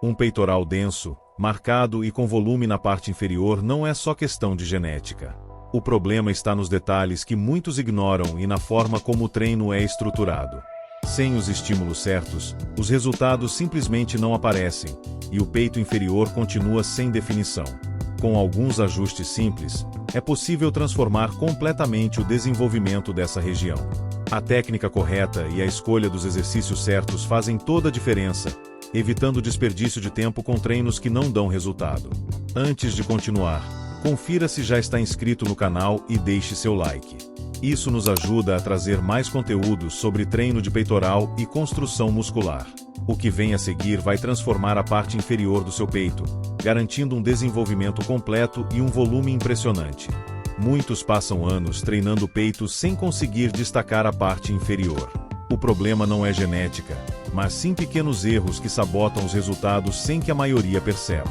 Um peitoral denso, marcado e com volume na parte inferior não é só questão de genética. O problema está nos detalhes que muitos ignoram e na forma como o treino é estruturado. Sem os estímulos certos, os resultados simplesmente não aparecem, e o peito inferior continua sem definição. Com alguns ajustes simples, é possível transformar completamente o desenvolvimento dessa região. A técnica correta e a escolha dos exercícios certos fazem toda a diferença, evitando o desperdício de tempo com treinos que não dão resultado. Antes de continuar, confira se já está inscrito no canal e deixe seu like. Isso nos ajuda a trazer mais conteúdos sobre treino de peitoral e construção muscular. O que vem a seguir vai transformar a parte inferior do seu peito, garantindo um desenvolvimento completo e um volume impressionante. Muitos passam anos treinando o peito sem conseguir destacar a parte inferior. O problema não é genética, mas sim pequenos erros que sabotam os resultados sem que a maioria perceba.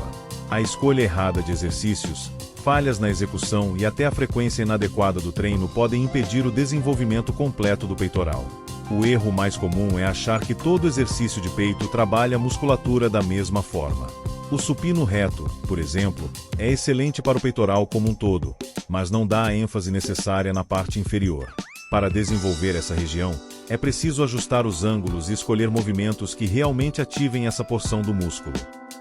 A escolha errada de exercícios, falhas na execução e até a frequência inadequada do treino podem impedir o desenvolvimento completo do peitoral. O erro mais comum é achar que todo exercício de peito trabalha a musculatura da mesma forma. O supino reto, por exemplo, é excelente para o peitoral como um todo, mas não dá a ênfase necessária na parte inferior. Para desenvolver essa região, é preciso ajustar os ângulos e escolher movimentos que realmente ativem essa porção do músculo.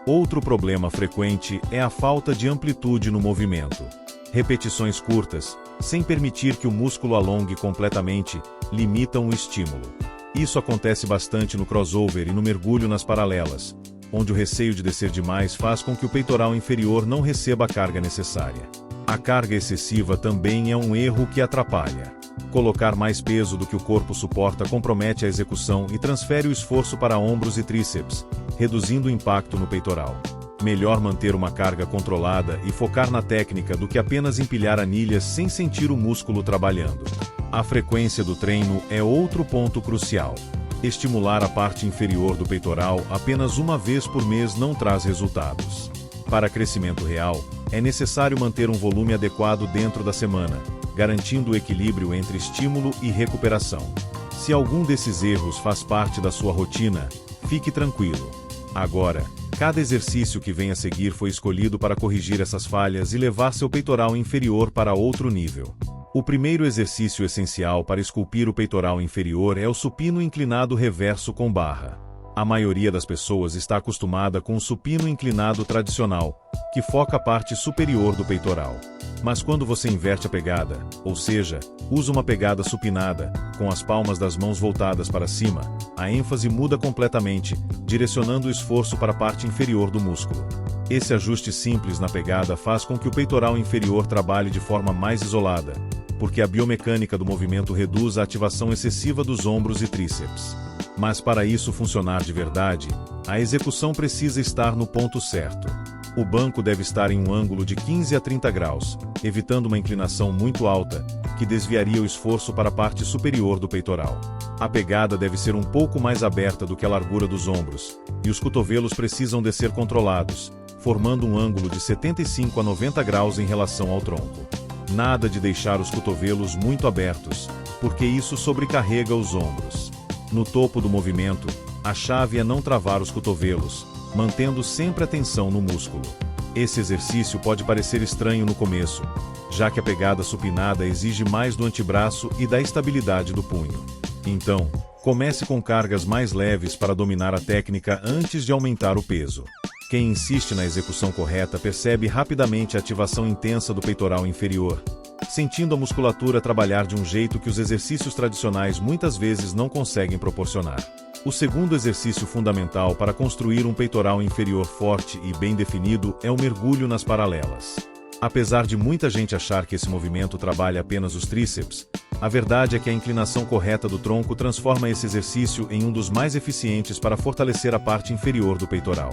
Outro problema frequente é a falta de amplitude no movimento. Repetições curtas, sem permitir que o músculo alongue completamente, limitam o estímulo. Isso acontece bastante no crossover e no mergulho nas paralelas, onde o receio de descer demais faz com que o peitoral inferior não receba a carga necessária. A carga excessiva também é um erro que atrapalha. Colocar mais peso do que o corpo suporta compromete a execução e transfere o esforço para ombros e tríceps, reduzindo o impacto no peitoral. Melhor manter uma carga controlada e focar na técnica do que apenas empilhar anilhas sem sentir o músculo trabalhando. A frequência do treino é outro ponto crucial. Estimular a parte inferior do peitoral apenas uma vez por mês não traz resultados. Para crescimento real, é necessário manter um volume adequado dentro da semana, garantindo o equilíbrio entre estímulo e recuperação. Se algum desses erros faz parte da sua rotina, fique tranquilo. Agora, cada exercício que vem a seguir foi escolhido para corrigir essas falhas e levar seu peitoral inferior para outro nível. O primeiro exercício essencial para esculpir o peitoral inferior é o supino inclinado reverso com barra. A maioria das pessoas está acostumada com o supino inclinado tradicional, que foca a parte superior do peitoral. Mas quando você inverte a pegada, ou seja, usa uma pegada supinada, com as palmas das mãos voltadas para cima, a ênfase muda completamente, direcionando o esforço para a parte inferior do músculo. Esse ajuste simples na pegada faz com que o peitoral inferior trabalhe de forma mais isolada, porque a biomecânica do movimento reduz a ativação excessiva dos ombros e tríceps. Mas para isso funcionar de verdade, a execução precisa estar no ponto certo. O banco deve estar em um ângulo de 15 a 30 graus, evitando uma inclinação muito alta, que desviaria o esforço para a parte superior do peitoral. A pegada deve ser um pouco mais aberta do que a largura dos ombros, e os cotovelos precisam descer controlados, formando um ângulo de 75 a 90 graus em relação ao tronco. Nada de deixar os cotovelos muito abertos, porque isso sobrecarrega os ombros. No topo do movimento, a chave é não travar os cotovelos, mantendo sempre a tensão no músculo. Esse exercício pode parecer estranho no começo, já que a pegada supinada exige mais do antebraço e da estabilidade do punho. Então, comece com cargas mais leves para dominar a técnica antes de aumentar o peso. Quem insiste na execução correta percebe rapidamente a ativação intensa do peitoral inferior, sentindo a musculatura trabalhar de um jeito que os exercícios tradicionais muitas vezes não conseguem proporcionar. O segundo exercício fundamental para construir um peitoral inferior forte e bem definido é o mergulho nas paralelas. Apesar de muita gente achar que esse movimento trabalha apenas os tríceps, a verdade é que a inclinação correta do tronco transforma esse exercício em um dos mais eficientes para fortalecer a parte inferior do peitoral.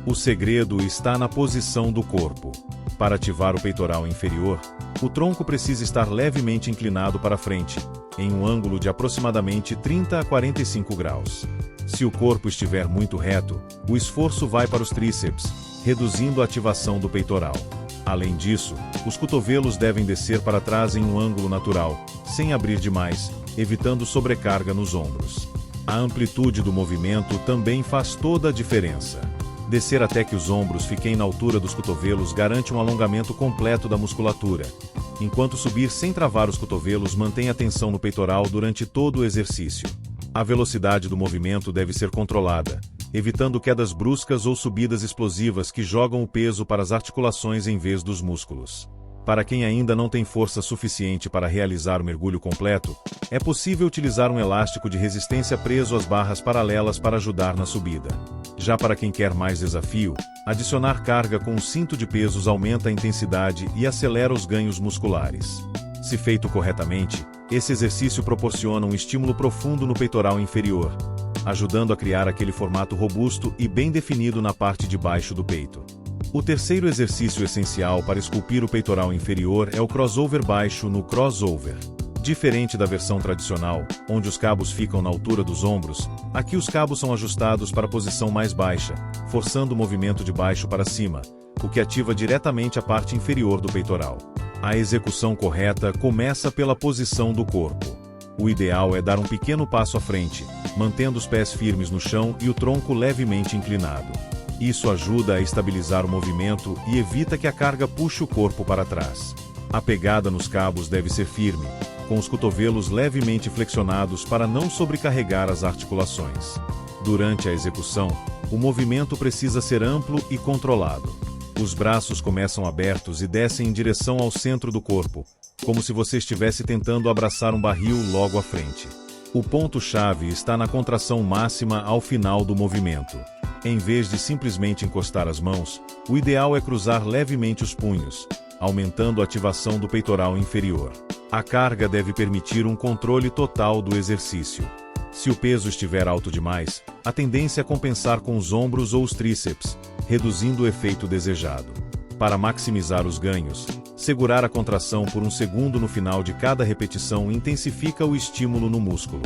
O segredo está na posição do corpo. Para ativar o peitoral inferior, o tronco precisa estar levemente inclinado para frente, em um ângulo de aproximadamente 30 a 45 graus. Se o corpo estiver muito reto, o esforço vai para os tríceps, reduzindo a ativação do peitoral. Além disso, os cotovelos devem descer para trás em um ângulo natural, sem abrir demais, evitando sobrecarga nos ombros. A amplitude do movimento também faz toda a diferença. Descer até que os ombros fiquem na altura dos cotovelos garante um alongamento completo da musculatura, enquanto subir sem travar os cotovelos mantém a tensão no peitoral durante todo o exercício. A velocidade do movimento deve ser controlada, evitando quedas bruscas ou subidas explosivas que jogam o peso para as articulações em vez dos músculos. Para quem ainda não tem força suficiente para realizar o mergulho completo, é possível utilizar um elástico de resistência preso às barras paralelas para ajudar na subida. Já para quem quer mais desafio, adicionar carga com um cinto de pesos aumenta a intensidade e acelera os ganhos musculares. Se feito corretamente, esse exercício proporciona um estímulo profundo no peitoral inferior, ajudando a criar aquele formato robusto e bem definido na parte de baixo do peito. O terceiro exercício essencial para esculpir o peitoral inferior é o crossover baixo no crossover. Diferente da versão tradicional, onde os cabos ficam na altura dos ombros, aqui os cabos são ajustados para a posição mais baixa, forçando o movimento de baixo para cima, o que ativa diretamente a parte inferior do peitoral. A execução correta começa pela posição do corpo. O ideal é dar um pequeno passo à frente, mantendo os pés firmes no chão e o tronco levemente inclinado. Isso ajuda a estabilizar o movimento e evita que a carga puxe o corpo para trás. A pegada nos cabos deve ser firme, com os cotovelos levemente flexionados para não sobrecarregar as articulações. Durante a execução, o movimento precisa ser amplo e controlado. Os braços começam abertos e descem em direção ao centro do corpo, como se você estivesse tentando abraçar um barril logo à frente. O ponto-chave está na contração máxima ao final do movimento. Em vez de simplesmente encostar as mãos, o ideal é cruzar levemente os punhos, aumentando a ativação do peitoral inferior. A carga deve permitir um controle total do exercício. Se o peso estiver alto demais, a tendência é compensar com os ombros ou os tríceps, reduzindo o efeito desejado. Para maximizar os ganhos, segurar a contração por um segundo no final de cada repetição intensifica o estímulo no músculo.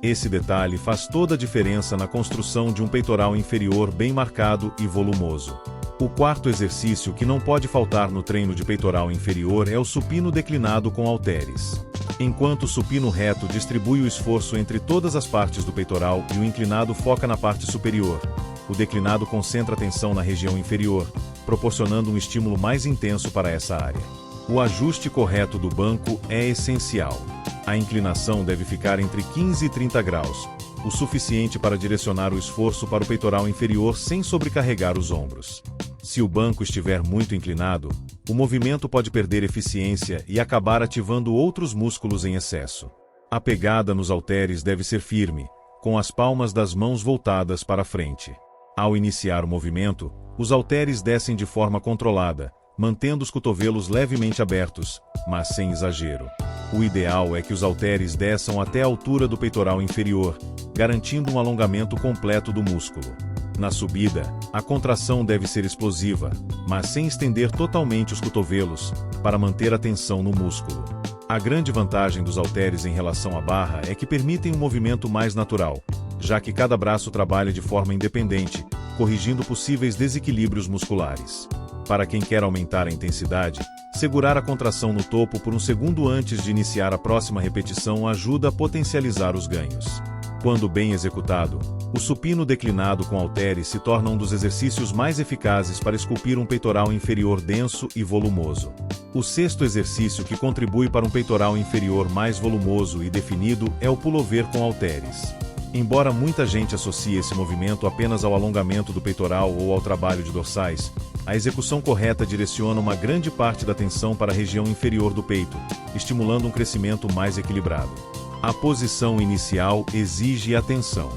Esse detalhe faz toda a diferença na construção de um peitoral inferior bem marcado e volumoso. O quarto exercício que não pode faltar no treino de peitoral inferior é o supino declinado com halteres. Enquanto o supino reto distribui o esforço entre todas as partes do peitoral e o inclinado foca na parte superior, o declinado concentra a tensão na região inferior, proporcionando um estímulo mais intenso para essa área. O ajuste correto do banco é essencial. A inclinação deve ficar entre 15 e 30 graus, o suficiente para direcionar o esforço para o peitoral inferior sem sobrecarregar os ombros. Se o banco estiver muito inclinado, o movimento pode perder eficiência e acabar ativando outros músculos em excesso. A pegada nos halteres deve ser firme, com as palmas das mãos voltadas para frente. Ao iniciar o movimento, os halteres descem de forma controlada, mantendo os cotovelos levemente abertos, mas sem exagero. O ideal é que os halteres desçam até a altura do peitoral inferior, garantindo um alongamento completo do músculo. Na subida, a contração deve ser explosiva, mas sem estender totalmente os cotovelos, para manter a tensão no músculo. A grande vantagem dos halteres em relação à barra é que permitem um movimento mais natural, já que cada braço trabalha de forma independente, corrigindo possíveis desequilíbrios musculares. Para quem quer aumentar a intensidade, segurar a contração no topo por um segundo antes de iniciar a próxima repetição ajuda a potencializar os ganhos. Quando bem executado, o supino declinado com halteres se torna um dos exercícios mais eficazes para esculpir um peitoral inferior denso e volumoso. O sexto exercício que contribui para um peitoral inferior mais volumoso e definido é o pullover com halteres. Embora muita gente associe esse movimento apenas ao alongamento do peitoral ou ao trabalho de dorsais, a execução correta direciona uma grande parte da tensão para a região inferior do peito, estimulando um crescimento mais equilibrado. A posição inicial exige atenção.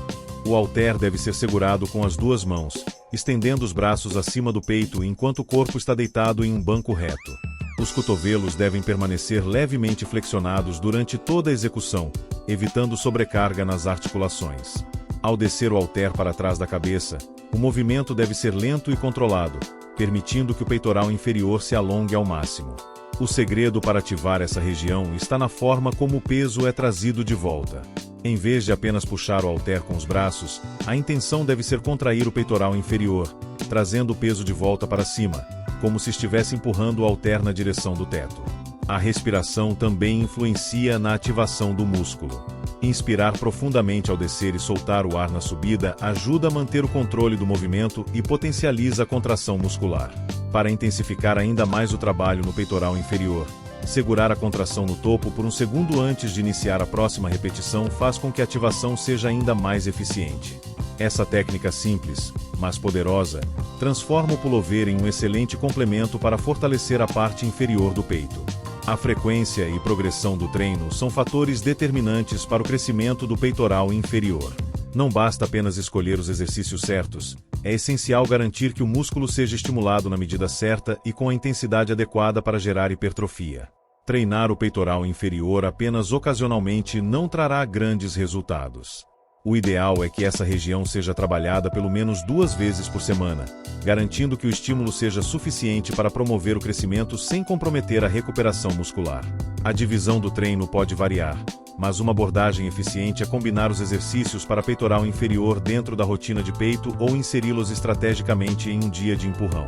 O halter deve ser segurado com as duas mãos, estendendo os braços acima do peito enquanto o corpo está deitado em um banco reto. Os cotovelos devem permanecer levemente flexionados durante toda a execução, evitando sobrecarga nas articulações. Ao descer o halter para trás da cabeça, o movimento deve ser lento e controlado, permitindo que o peitoral inferior se alongue ao máximo. O segredo para ativar essa região está na forma como o peso é trazido de volta. Em vez de apenas puxar o halter com os braços, a intenção deve ser contrair o peitoral inferior, trazendo o peso de volta para cima, como se estivesse empurrando o halter na direção do teto. A respiração também influencia na ativação do músculo. Inspirar profundamente ao descer e soltar o ar na subida ajuda a manter o controle do movimento e potencializa a contração muscular. Para intensificar ainda mais o trabalho no peitoral inferior, segurar a contração no topo por um segundo antes de iniciar a próxima repetição faz com que a ativação seja ainda mais eficiente. Essa técnica simples, mas poderosa, transforma o pullover em um excelente complemento para fortalecer a parte inferior do peito. A frequência e progressão do treino são fatores determinantes para o crescimento do peitoral inferior. Não basta apenas escolher os exercícios certos, é essencial garantir que o músculo seja estimulado na medida certa e com a intensidade adequada para gerar hipertrofia. Treinar o peitoral inferior apenas ocasionalmente não trará grandes resultados. O ideal é que essa região seja trabalhada pelo menos 2 vezes por semana, garantindo que o estímulo seja suficiente para promover o crescimento sem comprometer a recuperação muscular. A divisão do treino pode variar, mas uma abordagem eficiente é combinar os exercícios para peitoral inferior dentro da rotina de peito ou inseri-los estrategicamente em um dia de empurrão.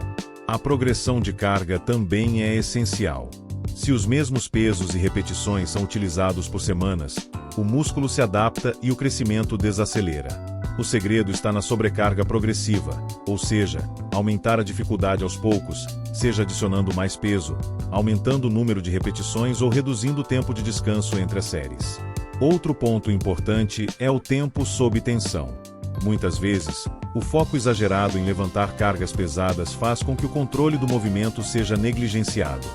A progressão de carga também é essencial. Se os mesmos pesos e repetições são utilizados por semanas, o músculo se adapta e o crescimento desacelera. O segredo está na sobrecarga progressiva, ou seja, aumentar a dificuldade aos poucos, seja adicionando mais peso, aumentando o número de repetições ou reduzindo o tempo de descanso entre as séries. Outro ponto importante é o tempo sob tensão. Muitas vezes, o foco exagerado em levantar cargas pesadas faz com que o controle do movimento seja negligenciado.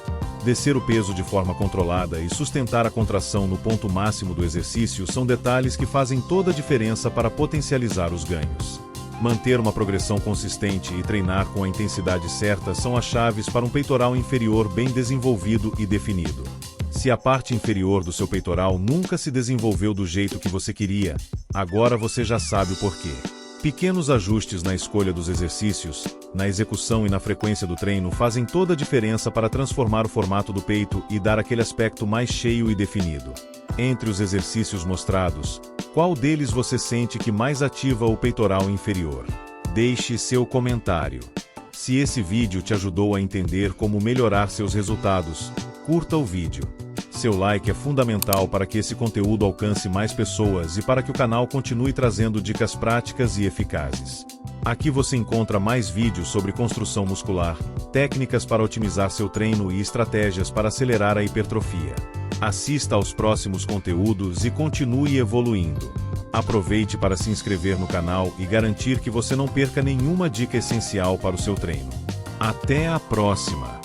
Descer o peso de forma controlada e sustentar a contração no ponto máximo do exercício são detalhes que fazem toda a diferença para potencializar os ganhos. Manter uma progressão consistente e treinar com a intensidade certa são as chaves para um peitoral inferior bem desenvolvido e definido. Se a parte inferior do seu peitoral nunca se desenvolveu do jeito que você queria, agora você já sabe o porquê. Pequenos ajustes na escolha dos exercícios, na execução e na frequência do treino fazem toda a diferença para transformar o formato do peito e dar aquele aspecto mais cheio e definido. Entre os exercícios mostrados, qual deles você sente que mais ativa o peitoral inferior? Deixe seu comentário. Se esse vídeo te ajudou a entender como melhorar seus resultados, curta o vídeo. Seu like é fundamental para que esse conteúdo alcance mais pessoas e para que o canal continue trazendo dicas práticas e eficazes. Aqui você encontra mais vídeos sobre construção muscular, técnicas para otimizar seu treino e estratégias para acelerar a hipertrofia. Assista aos próximos conteúdos e continue evoluindo. Aproveite para se inscrever no canal e garantir que você não perca nenhuma dica essencial para o seu treino. Até a próxima!